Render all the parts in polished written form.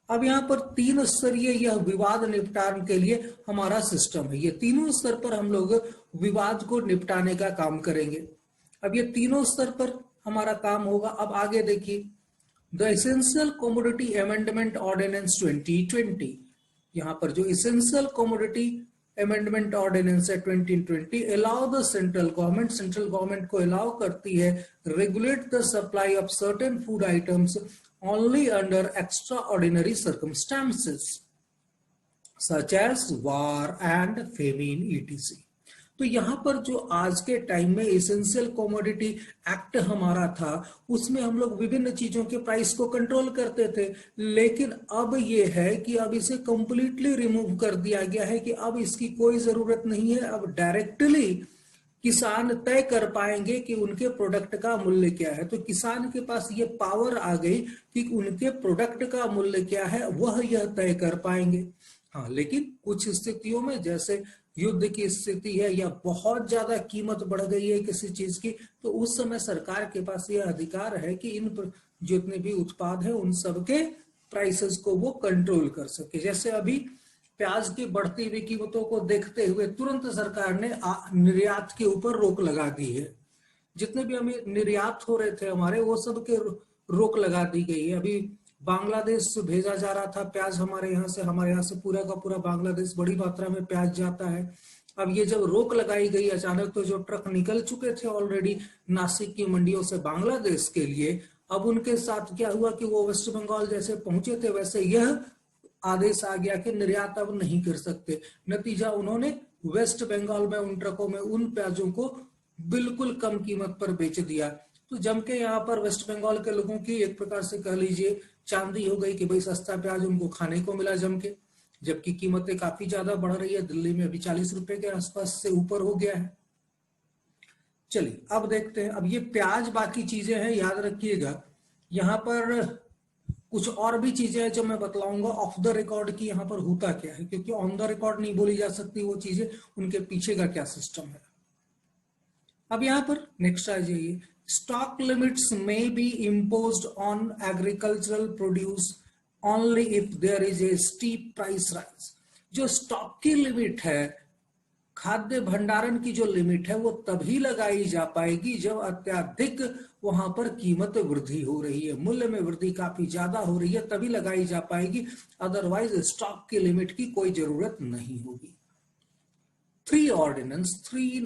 अब यहाँ पर 3 स्तरीय यह विवाद निपटान के लिए हमारा सिस्टम है। ये तीनों स्तर पर हम लोग विवाद को निपटाने का काम करेंगे। अब ये तीनों स्तर पर हमारा काम होगा। अब आगे देखिए, the essential commodity amendment ordinance 2020, यहाँ पर जो एसेंशियल कमोडिटी अमेंडमेंट ऑर्डिनेंस है 2020 अलाउ द सेंट्रल गवर्नमेंट को अलाउ करती है regulate the supply of certain food items only under extraordinary circumstances such as war and famine etc. तो यहाँ पर जो आज के टाइम में एसेंशियल कमोडिटी एक्ट हमारा था, उसमें हम लोग विभिन्न चीजों के प्राइस को कंट्रोल करते थे, लेकिन अब ये है कि अब इसे कंप्लीटली रिमूव कर दिया गया है कि अब इसकी कोई जरूरत नहीं है। अब डायरेक्टली किसान तय कर पाएंगे कि उनके प्रोडक्ट का मूल्य क्या है। तो किसान के पास ये पावर आ गई कि उनके प्रोडक्ट का मूल्य क्या है, वह यह तय कर पाएंगे। हाँ, लेकिन कुछ स्थितियों में, जैसे युद्ध की स्थिति है या बहुत ज्यादा कीमत बढ़ गई है किसी चीज की, तो उस समय सरकार के पास यह अधिकार है कि इन जितने भी उत्पाद है उन सबके प्राइसेस को वो कंट्रोल कर सके। जैसे अभी प्याज की बढ़ती हुई कीमतों को देखते हुए तुरंत सरकार ने निर्यात के ऊपर रोक लगा दी है। जितने भी हमें निर्यात हो रहे थे हमारे, वो सब के रोक लगा दी गई है। अभी बांग्लादेश भेजा जा रहा था प्याज हमारे यहाँ से पूरा का पूरा बांग्लादेश बड़ी मात्रा में प्याज जाता है। अब ये जब रोक लगाई गई अचानक, तो जो ट्रक निकल चुके थे ऑलरेडी नासिक की मंडियों से बांग्लादेश के लिए, अब उनके साथ क्या हुआ कि वो वेस्ट बंगाल जैसे पहुंचे थे वैसे यह आदेश आ गया कि निर्यात अब नहीं कर सकते। नतीजा, उन्होंने वेस्ट बंगाल में उन ट्रकों में उन प्याजों को बिल्कुल कम कीमत पर बेच दिया। तो जम के यहाँ पर वेस्ट बंगाल के लोगों की एक प्रकार से कह लीजिए चांदी हो गई कि भाई सस्ता प्याज उनको खाने को मिला जम के, जबकि कीमतें काफी ज्यादा बढ़ रही है। दिल्ली में अभी 40 रुपए के आसपास से ऊपर हो गया है। चलिए अब देखते हैं। अब ये प्याज बाकी चीजें हैं, याद रखिएगा। यहाँ पर कुछ और भी चीजें हैं जो मैं बतलाऊंगा ऑफ द रिकॉर्ड की यहाँ पर होता क्या है, क्योंकि ऑन द रिकॉर्ड नहीं बोली जा सकती वो चीजें, उनके पीछे का क्या सिस्टम है। अब यहाँ पर नेक्स्ट आ जाइए। Stock limits may be imposed on agricultural produce only if there is a steep price rise. जो स्टॉक की लिमिट है, खाद्य भंडारण की जो लिमिट है, वो तभी लगाई जा पाएगी जब अत्यधिक वहां पर कीमत वृद्धि हो रही है, मूल्य में वृद्धि काफी ज्यादा हो रही है, तभी लगाई जा पाएगी। अदरवाइज स्टॉक की लिमिट की कोई जरूरत नहीं होगी। Three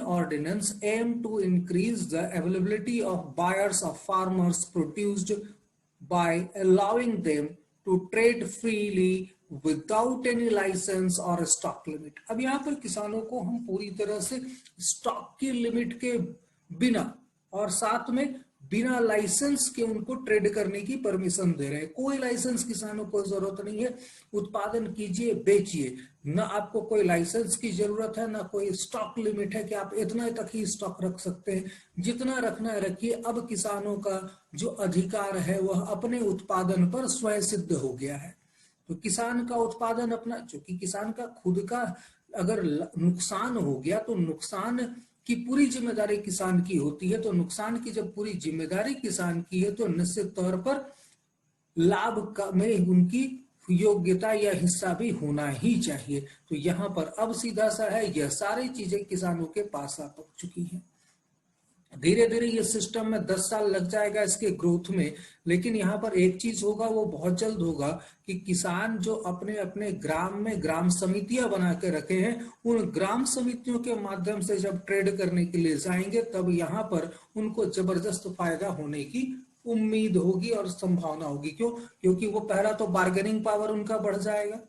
ordinance aim to increase the availability of buyers of farmers produced by allowing them to trade freely without any license or stock limit। अब यहाँ पर किसानों को हम पूरी तरह से स्टॉक की लिमिट के बिना और साथ में बिना लाइसेंस के उनको ट्रेड करने की परमिशन दे रहे हैं। कोई लाइसेंस किसानों को जरूरत नहीं है, उत्पादन कीजिए, बेचिए, ना आपको कोई लाइसेंस की जरूरत है, ना कोई स्टॉक लिमिट है कि आप इतना तक ही स्टॉक रख सकते हैं, जितना रखना है रखिए। अब किसानों का जो अधिकार है वह अपने उत्पादन पर स्वयं सिद्ध हो गया है। तो किसान का उत्पादन अपना, चूंकि किसान का खुद का अगर नुकसान हो गया तो नुकसान की पूरी जिम्मेदारी किसान की होती है। तो नुकसान की जब पूरी जिम्मेदारी किसान की है, तो निश्चित तौर पर लाभ में उनकी योग्यता या हिस्सा भी होना ही चाहिए। तो यहाँ पर अब सीधा सा है, यह सारी चीजें किसानों के पास आ पहुंच चुकी हैं। धीरे धीरे ये सिस्टम में 10 साल लग जाएगा इसके ग्रोथ में, लेकिन यहाँ पर एक चीज होगा, वो बहुत जल्द होगा कि किसान जो अपने अपने ग्राम में ग्राम समितियां बना के रखे हैं, उन ग्राम समितियों के माध्यम से जब ट्रेड करने के लिए जाएंगे, तब यहाँ पर उनको जबरदस्त फायदा होने की उम्मीद होगी और संभावना होगी। क्यों? क्योंकि वो पहला तो बार्गेनिंग पावर उनका बढ़ जाएगा।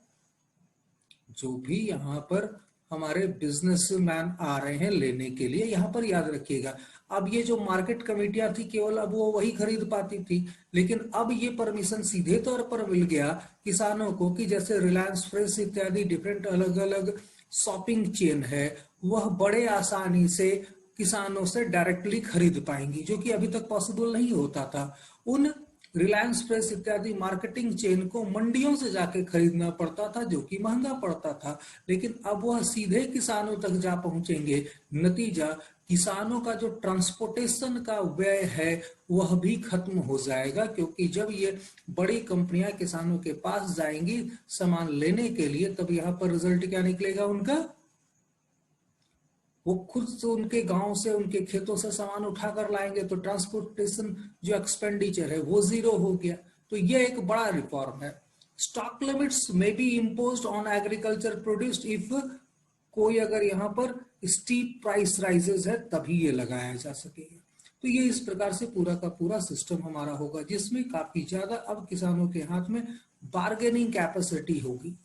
जो भी यहाँ पर हमारे बिजनेसमैन आ रहे हैं लेने के लिए, यहाँ पर याद रखिएगा, अब ये जो मार्केट कमेटियां थी केवल अब वो वही खरीद पाती थी, लेकिन अब ये परमिशन सीधे तौर पर मिल गया किसानों को कि जैसे रिलायंस फ्रेश इत्यादि डिफरेंट अलग अलग शॉपिंग चेन है, वह बड़े आसानी से किसानों से डायरेक्टली खरीद पाएंगी, जो कि अभी तक पॉसिबल नहीं होता था। उन रिलायंस फ्रेश इत्यादि मार्केटिंग चेन को मंडियों से जाके खरीदना पड़ता था, जो कि महंगा पड़ता था, लेकिन अब वह सीधे किसानों तक जा पहुंचेंगे। नतीजा, किसानों का जो ट्रांसपोर्टेशन का व्यय है वह भी खत्म हो जाएगा, क्योंकि जब ये बड़ी कंपनियां किसानों के पास जाएंगी सामान लेने के लिए, तब यहाँ पर रिजल्ट क्या निकलेगा उनका, वो खुद से उनके गांव से, उनके खेतों से सामान उठाकर लाएंगे, तो ट्रांसपोर्टेशन जो एक्सपेंडिचर है वो जीरो हो गया। तो ये एक बड़ा रिफॉर्म है। Stock limits may be imposed on agriculture produced if, कोई अगर यहाँ पर स्टीप प्राइस राइजेस है तभी ये लगाया जा सकेगा। तो ये इस प्रकार से पूरा का पूरा सिस्टम हमारा होगा, जिसमें काफी ज्यादा अब किसानों के हाथ में बार्गेनिंग कैपेसिटी होगी।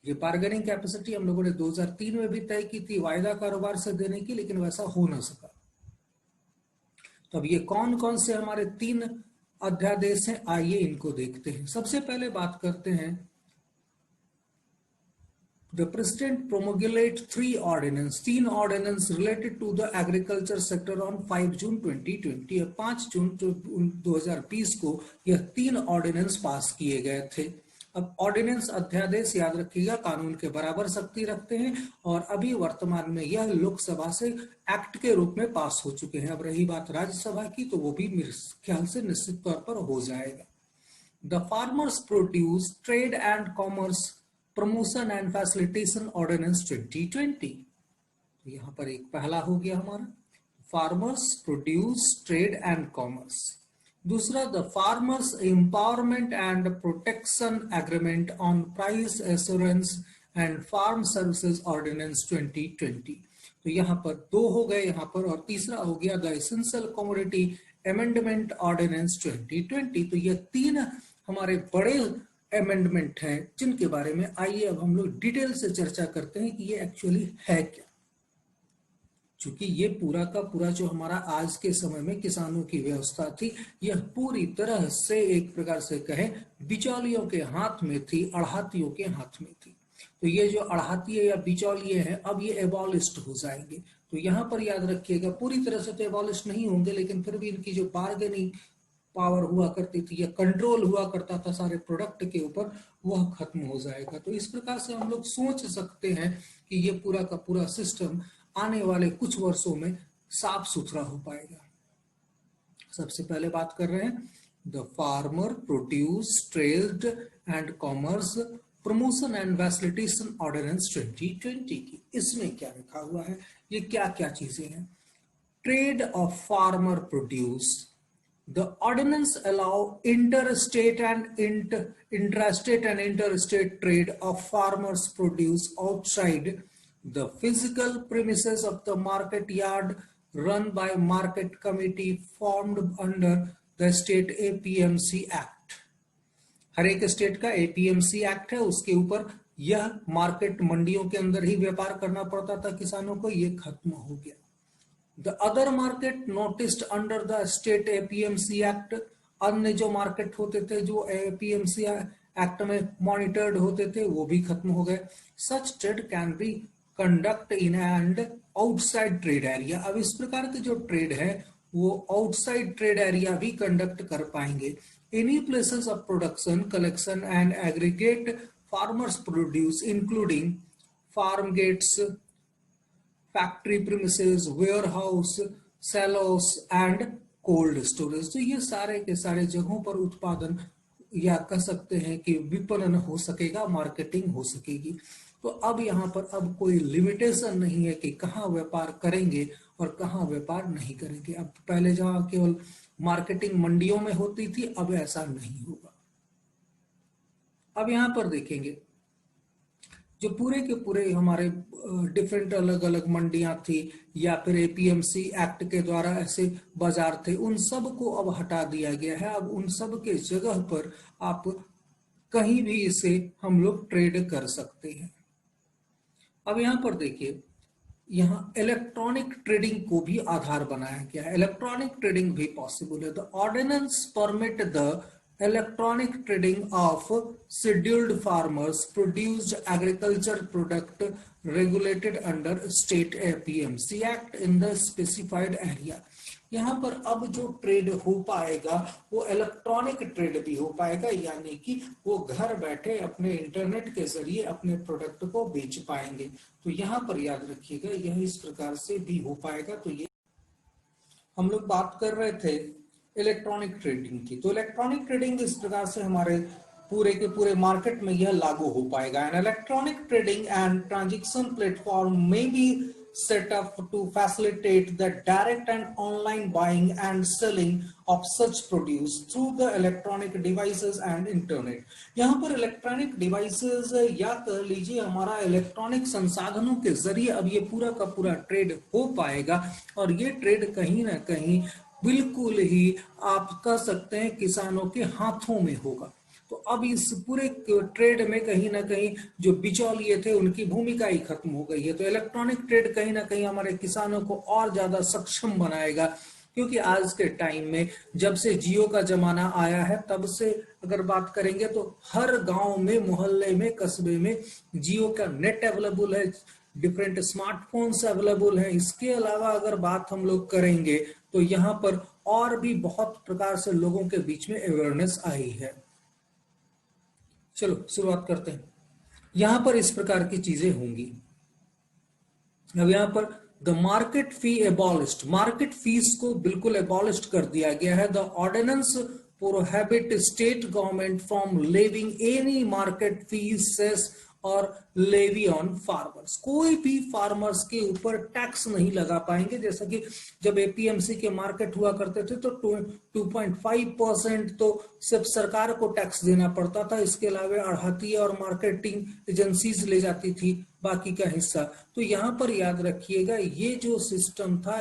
ये बार्गेनिंग कैपेसिटी हम लोगों ने 2003 में भी तय की थी वायदा कारोबार से देने की, लेकिन वैसा हो ना सका। तो अब ये कौन कौन से हमारे 3 अध्यादेश हैं, आइए इनको देखते हैं। सबसे पहले बात करते हैं, The President promulgated 3 ordinance related to the agriculture sector on 5 जून 2020। 5 जून 2020 को यह 3 ऑर्डिनेंस पास किए गए थे। अब ऑर्डिनेंस अध्यादेश याद रखिएगा कानून के बराबर शक्ति रखते हैं, और अभी वर्तमान में यह लोकसभा से एक्ट के रूप में पास हो चुके हैं। अब रही बात राज्यसभा की, तो वो भी मेरे ख्याल से निश्चित तौर पर हो जाएगा। The farmers produce trade and commerce promotion and facilitation ordinance 2020। यहां पर एक पहला हो गया हमारा, farmers produce trade and commerce. दूसरा, the farmers empowerment and protection agreement on price assurance and farm services ordinance 2020। तो यहाँ पर 2 हो गए यहाँ पर, और तीसरा हो गया the essential commodity amendment ordinance 2020। तो ये 3 हमारे बड़े अमेंडमेंट है, जिनके बारे में आइए अब हम लोग डिटेल से चर्चा करते हैं कि ये एक्चुअली है क्या। क्योंकि ये पूरा का पूरा जो हमारा आज के समय में किसानों की व्यवस्था थी, यह पूरी तरह से एक प्रकार से कहें बिचौलियों के हाथ में थी, अड़हातियों के हाथ में थी। तो ये जो अड़हातिये या बिचौलिए हैं, अब ये एबॉलिस्ट हो जाएंगे। तो यहाँ पर याद रखिएगा, पूरी तरह से तो एबॉलिस्ट नहीं होंगे, लेकिन फिर भी इनकी जो बार्गेनिंग पावर हुआ करती थी या कंट्रोल हुआ करता था सारे प्रोडक्ट के ऊपर, वह खत्म हो जाएगा। तो इस प्रकार से हम लोग सोच सकते हैं कि ये पूरा का पूरा सिस्टम आने वाले कुछ वर्षों में साफ सुथरा हो पाएगा। सबसे पहले बात कर रहे हैं the farmer produce trade and commerce promotion and facilitation ordinance 2020 की। इसमें क्या लिखा हुआ है, ये क्या क्या चीजें हैं। Trade off farmer produce, the ordinance allow interstate and intrastate and interstate trade of farmers produce outside the physical premises of the market yard run by market committee formed under the state APMC Act। हर एक state का APMC act है, उसके ऊपर यह market मंडियों के अंदर ही व्यापार करना पड़ता था किसानों को, ये खत्म हो गया। The other market noticed under the state APMC Act, अन्य जो मार्केट होते थे जो APMC एक्ट में मॉनिटर्ड होते थे, वो भी खत्म हो गए। Such trade can be conduct in and outside trade area। अब इस प्रकार के जो ट्रेड है वो आउटसाइड ट्रेड एरिया भी कंडक्ट कर पाएंगे। Any places of production, collection and aggregate farmers produce including farm gates, factory premises, warehouse, सेलोस and cold storage. तो ये सारे के सारे जगहों पर उत्पादन या कह सकते हैं कि विपणन हो सकेगा, मार्केटिंग हो सकेगी। तो अब यहाँ पर अब कोई लिमिटेशन नहीं है कि कहाँ व्यापार करेंगे और कहाँ व्यापार नहीं करेंगे। अब पहले जहाँ केवल मार्केटिंग मंडियों में होती थी, अब ऐसा नहीं होगा। अब यहाँ पर देखेंगे जो पूरे के पूरे हमारे डिफरेंट अलग अलग मंडियां थी या फिर APMC एक्ट के द्वारा ऐसे बाजार थे, उन सब को अब हटा दिया गया है। अब उन सब के जगह पर आप कहीं भी इसे हम लोग ट्रेड कर सकते हैं। अब यहाँ पर देखिए, यहाँ इलेक्ट्रॉनिक ट्रेडिंग को भी आधार बनाया गया है, इलेक्ट्रॉनिक ट्रेडिंग भी पॉसिबल है। The ordinance permit the electronic trading of scheduled farmers produced agriculture product regulated under state APMC Act in the specified area। यहाँ पर अब जो ट्रेड हो पाएगा वो इलेक्ट्रॉनिक ट्रेड भी हो पाएगा, यानी कि वो घर बैठे अपने इंटरनेट के जरिए अपने प्रोडक्ट को बेच पाएंगे। तो यहाँ पर याद रखिएगा यह इस प्रकार से भी हो पाएगा। तो ये हम लोग बात कर रहे थे इलेक्ट्रॉनिक ट्रेडिंग की। तो इलेक्ट्रॉनिक ट्रेडिंग इस प्रकार से हमारे पूरे के पूरे मार्केट में यह लागू हो पाएगा। And electronic trading and transaction platform में B set up to facilitate the direct and online buying and selling of such produce through the electronic devices and internet। यहाँ पर इलेक्ट्रॉनिक डिवाइसेस या कह लीजिए हमारा इलेक्ट्रॉनिक संसाधनों के जरिए अब ये पूरा का पूरा ट्रेड हो पाएगा। और ये ट्रेड कहीं ना कहीं बिल्कुल ही आप कह सकते हैं किसानों के हाथों में होगा। तो अब इस पूरे ट्रेड में कहीं ना कहीं जो बिचौलिए थे उनकी भूमिका ही खत्म हो गई है। तो इलेक्ट्रॉनिक ट्रेड कहीं ना कहीं हमारे किसानों को और ज्यादा सक्षम बनाएगा, क्योंकि आज के टाइम में जब से जियो का जमाना आया है तब से अगर बात करेंगे तो हर गांव में, मोहल्ले में, कस्बे में जियो का नेट अवेलेबल है, डिफरेंट स्मार्टफोन्स अवेलेबल हैं। इसके अलावा अगर बात हम लोग करेंगे तो यहाँ पर और भी बहुत प्रकार से लोगों के बीच में अवेयरनेस आई है। चलो शुरुआत करते हैं। यहां पर इस प्रकार की चीजें होंगी। अब यहां पर the market fee abolished, market fees को बिल्कुल एबॉलिश्ड कर दिया गया है। The ordinance prohibit state government from levying any market fees cess और लेवी ऑन फार्मर्स। कोई भी फार्मर्स के ऊपर टैक्स नहीं लगा पाएंगे। जैसा कि जब एपीएमसी के मार्केट हुआ करते थे तो 2.5% तो सिर्फ सरकार को टैक्स देना पड़ता था, इसके अलावा आढ़ती और मार्केटिंग एजेंसीज ले जाती थी बाकी का हिस्सा। तो यहां पर याद रखिएगा ये जो सिस्टम था।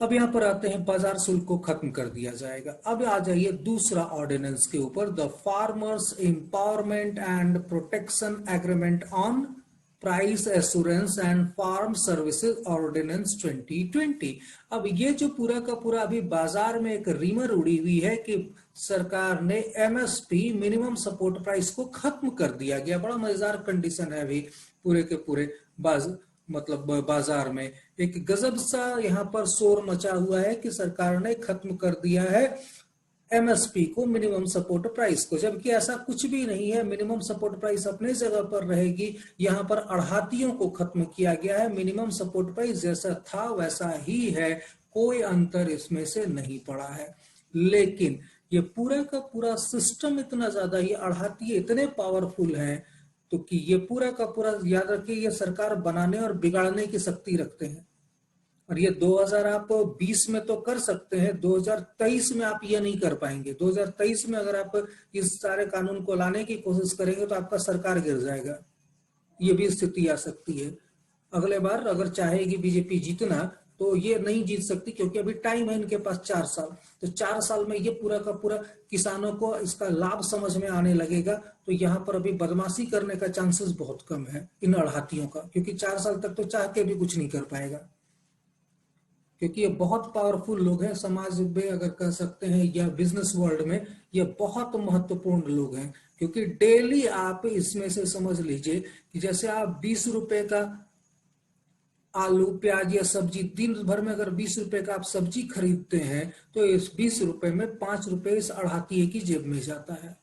अब यहां पर आते हैं बाजार शुल्क को खत्म कर दिया जाएगा। अब आ जाइए दूसरा ऑर्डिनेंस के ऊपर, the farmers empowerment and protection agreement on price assurance and farm services ordinance 2020। अब ये जो पूरा का पूरा अभी बाजार में एक रीमर उड़ी हुई है कि सरकार ने एमएसपी मिनिमम सपोर्ट प्राइस को खत्म कर दिया गया। बड़ा मजेदार कंडीशन है अभी पूरे के पूरे बाजार में एक गजब सा यहाँ पर शोर मचा हुआ है कि सरकार ने खत्म कर दिया है एमएसपी को, मिनिमम सपोर्ट प्राइस को, जबकि ऐसा कुछ भी नहीं है। मिनिमम सपोर्ट प्राइस अपने जगह पर रहेगी। यहाँ पर आढ़तियों को खत्म किया गया है। मिनिमम सपोर्ट प्राइस जैसा था वैसा ही है, कोई अंतर इसमें से नहीं पड़ा है। लेकिन ये पूरा का पूरा सिस्टम इतना ज्यादा, ये आढ़ती इतने पावरफुल हैं तो कि ये पूरा का पूरा याद रखिए ये सरकार बनाने और बिगाड़ने की शक्ति रखते हैं। और ये 2020 में तो कर सकते हैं, 2023 में आप ये नहीं कर पाएंगे। 2023 में अगर आप इस सारे कानून को लाने की कोशिश करेंगे तो आपका सरकार गिर जाएगा, ये भी स्थिति आ सकती है। अगले बार अगर चाहेगी बीजेपी जीतना तो ये नहीं जीत सकती, क्योंकि अभी टाइम है इनके पास 4 साल। तो 4 साल में ये पूरा का पूरा किसानों को इसका लाभ समझ में आने लगेगा। तो यहाँ पर अभी बदमाशी करने का चांसेस बहुत कम है इन आढ़तियों का, क्योंकि 4 साल तक तो चाह के भी कुछ नहीं कर पाएगा, क्योंकि ये बहुत पावरफुल लोग हैं समाज में, अगर कह सकते हैं, या बिजनेस वर्ल्ड में ये बहुत महत्वपूर्ण लोग हैं। क्योंकि डेली आप इसमें से समझ लीजिए कि जैसे आप 20 रुपए का आलू प्याज या सब्जी दिन भर में अगर 20 रुपए का आप सब्जी खरीदते हैं तो इस 20 रुपए में 5 रुपए इस आढ़ती की जेब में जाता है,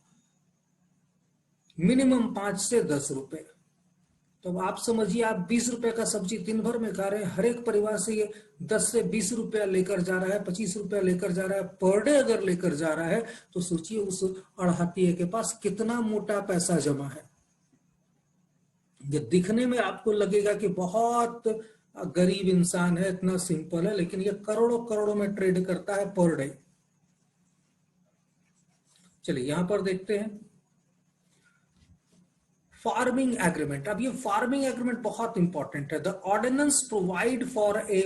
मिनिमम 5 से 10 रुपए। तो आप समझिए आप 20 रुपए का सब्जी दिन भर में खा रहे हैं, हर एक परिवार से ये 10 से 20 रुपया लेकर जा रहा है, 25 रुपया लेकर जा रहा है पर डे। अगर लेकर जा रहा है तो सोचिए उस आढ़ती के पास कितना मोटा पैसा जमा है। ये दिखने में आपको लगेगा कि बहुत गरीब इंसान है, इतना सिंपल है, लेकिन ये करोड़ों करोड़ों में ट्रेड करता है पर डे। चलिए यहां पर देखते हैं फार्मिंग एग्रीमेंट। अब ये फार्मिंग एग्रीमेंट बहुत इंपॉर्टेंट है। The ordinance provide for a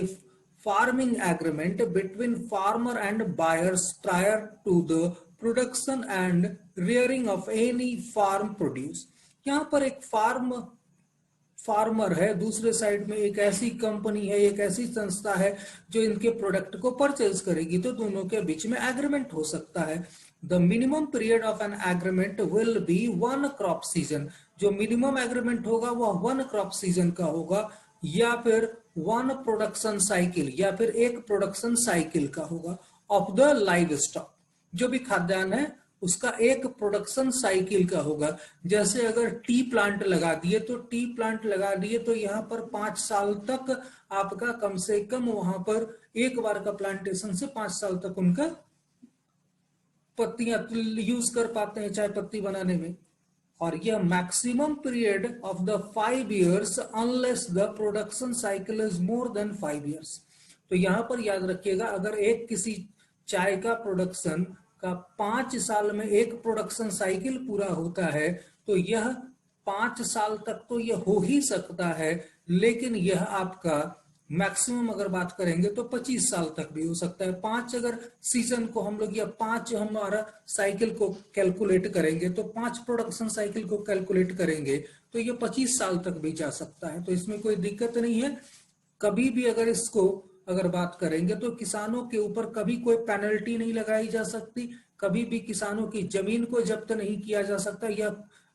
farming agreement between farmer and buyers prior to the production and rearing of any farm produce. यहां पर एक फार्मर है, दूसरे साइड में एक ऐसी कंपनी है, एक ऐसी संस्था है जो इनके प्रोडक्ट को परचेज करेगी, तो दोनों के बीच में एग्रीमेंट हो सकता है। The minimum period of an agreement will be 1 crop season. जो मिनिमम एग्रीमेंट होगा वह 1 क्रॉप सीजन का होगा। या फिर वन प्रोडक्शन साइकिल या फिर एक प्रोडक्शन साइकिल का होगा ऑफ द लाइव स्टॉक। जो भी खाद्यान्न है उसका एक प्रोडक्शन साइकिल का होगा। जैसे अगर टी प्लांट लगा दिए तो यहाँ पर 5 साल तक आपका कम से कम वहां पर एक बार का प्लांटेशन से 5 साल तक उनका पत्तियां यूज कर पाते हैं चाय पत्ती बनाने में। और यह maximum period of the 5 years unless the production cycle is more than 5 years। तो यहां पर याद रखिएगा, अगर एक किसी चाय का प्रोडक्शन का 5 साल में एक प्रोडक्शन साइकिल पूरा होता है तो यह 5 साल तक तो यह हो ही सकता है, लेकिन यह आपका मैक्सिमम अगर बात करेंगे तो 25 साल तक भी हो सकता है। 5 अगर सीजन को हम लोग या 5 हमारा साइकिल को कैलकुलेट करेंगे तो 5 प्रोडक्शन साइकिल को कैलकुलेट करेंगे तो ये 25 साल तक भी जा सकता है। तो इसमें कोई दिक्कत नहीं है। कभी भी अगर इसको अगर बात करेंगे तो किसानों के ऊपर कभी कोई पेनल्टी नहीं लगाई जा सकती, कभी भी किसानों की जमीन को जब्त नहीं किया जा सकता। या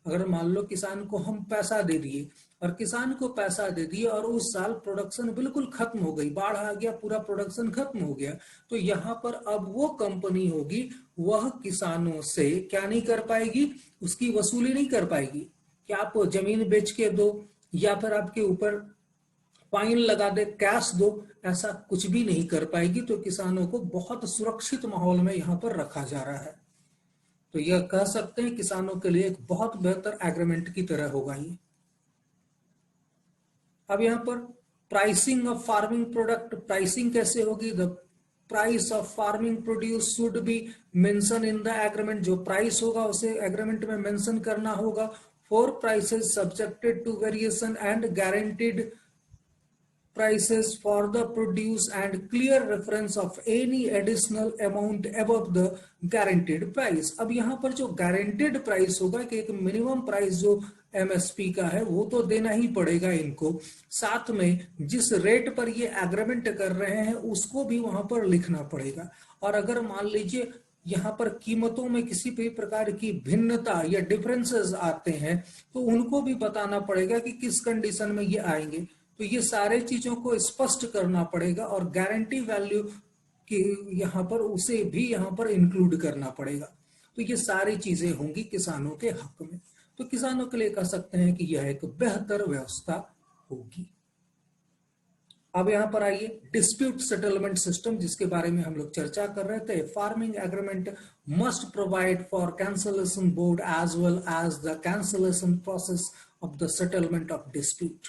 अगर मान लो किसान को हम पैसा दे दिए और किसान को पैसा दे दिए और उस साल प्रोडक्शन बिल्कुल खत्म हो गई, बाढ़ आ गया, पूरा प्रोडक्शन खत्म हो गया, तो यहाँ पर अब वो कंपनी होगी वह किसानों से क्या नहीं कर पाएगी, उसकी वसूली नहीं कर पाएगी कि आप जमीन बेच के दो या फिर आपके ऊपर फाइन लगा दे, कैश दो, ऐसा कुछ भी नहीं कर पाएगी। तो किसानों को बहुत सुरक्षित माहौल में यहाँ पर रखा जा रहा है। तो यह कह सकते हैं किसानों के लिए एक बहुत बेहतर एग्रीमेंट की तरह होगा ये। अब यहाँ पर pricing of farming product, pricing कैसे होगी? The price of farming produce should be mention in the agreement. जो प्राइस होगा उसे एग्रीमेंट में मेंशन करना होगा। For prices subjected to variation and guaranteed prices for the produce and clear reference of any additional amount above the guaranteed price। अब यहाँ पर जो guaranteed price होगा कि एक मिनिमम प्राइस जो MSP का है वो तो देना ही पड़ेगा इनको, साथ में जिस रेट पर ये एग्रीमेंट कर रहे हैं उसको भी वहां पर लिखना पड़ेगा। और अगर मान लीजिए यहाँ पर कीमतों में किसी भी प्रकार की भिन्नता या डिफरेंसेस आते हैं तो उनको भी बताना पड़ेगा कि किस कंडीशन में ये आएंगे। तो ये सारे चीजों को स्पष्ट करना पड़ेगा और गारंटी वैल्यू की यहाँ पर उसे भी यहाँ पर इंक्लूड करना पड़ेगा। तो ये सारी चीजें होंगी किसानों के हक में। तो किसानों के लिए कह सकते हैं कि यह एक बेहतर व्यवस्था होगी। अब यहाँ पर आइए डिस्प्यूट सेटलमेंट सिस्टम, जिसके बारे में हम लोग चर्चा कर रहे थे। Farming agreement must provide for cancellation board as well as the cancellation process of the settlement of dispute.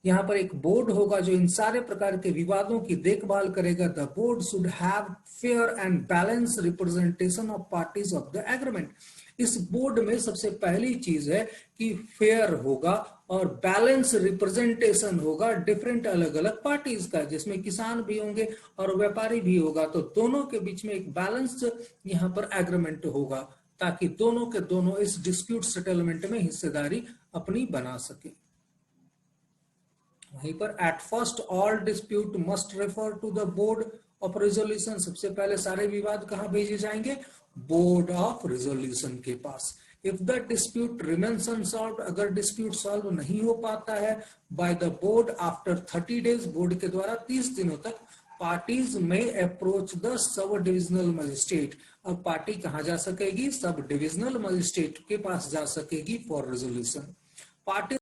यहाँ पर एक बोर्ड होगा जो इन सारे प्रकार के विवादों की देखभाल करेगा। The board should have fair and balance representation of parties of the agreement. इस बोर्ड में सबसे पहली चीज है कि फेयर होगा और बैलेंस रिप्रेजेंटेशन होगा डिफरेंट अलग अलग पार्टीज का, जिसमें किसान भी होंगे और व्यापारी भी होगा। तो दोनों के बीच में एक बैलेंस यहाँ पर एग्रीमेंट होगा ताकि दोनों के दोनों इस डिस्प्यूट सेटलमेंट में हिस्सेदारी अपनी बना सके। वहीं पर at first all dispute must refer to the board of resolution. सबसे पहले सारे विवाद कहां भेजे जाएंगे? बोर्ड ऑफ रेजोल्यूशन के पास। If the dispute remains unsolved, अगर डिस्प्यूट सॉल्व नहीं हो पाता है by the board after 30 days, board के द्वारा 30 दिनों तक, parties may approach the sub divisional magistrate. अब पार्टी कहां जा सकेगी? सब डिविजनल मजिस्ट्रेट के पास जा सकेगी फॉर रेजोल्यूशन। पार्टी